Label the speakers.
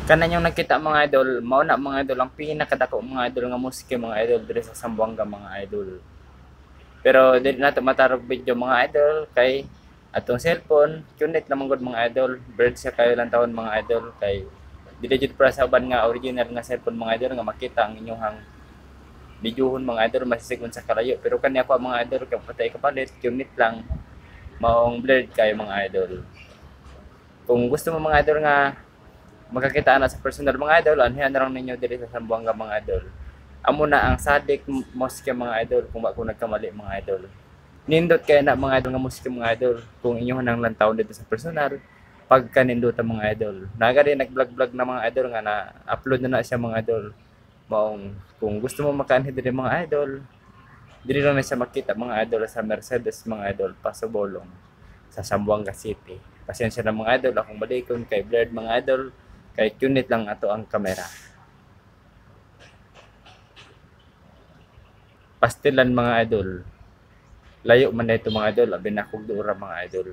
Speaker 1: Kanan yung nakita mga idol, mao na mga idol ang pinakadako mga idol nga musiki mga idol diri sa Zamboanga mga idol. Pero dili nato matarog video mga idol kay atong cellphone, kunit lamang gud mga idol. Bird sa kayo lang taon mga idol kay dili jud para sa uban nga original nga cellphone mga idol nga makita ang inyong videohon mga idol masisigon sa kalayo. Pero kani ako mga idol kay patay kapalit, kunit lang maong blurred kayo mga idol. Kung gusto mo mga idol nga magkakita na sa personal mga idol, anhiyan na lang ninyo diri sa Zamboanga mga idol. Amo na ang Sadik Mosque mga idol kung ba ko nagkamali mga idol. Nindot kaya na mga idol nga mosque mga idol kung inyo nang lantaw dito sa personal pagka nindot ang mga idol. Naga din nag-vlog-vlog na mga idol nga na upload na siya mga idol. Maong kung gusto mo makaanhi diri mga idol, diri lang na siya makita mga idol sa Mercedes mga idol Pasobolong sa Zamboanga City. Pasensya na mga idol akong balikon kay blurred mga idol kay unit lang ato ang kamera. Pastilan mga idol. Layo man na ito mga idol, abin akong dura mga idol.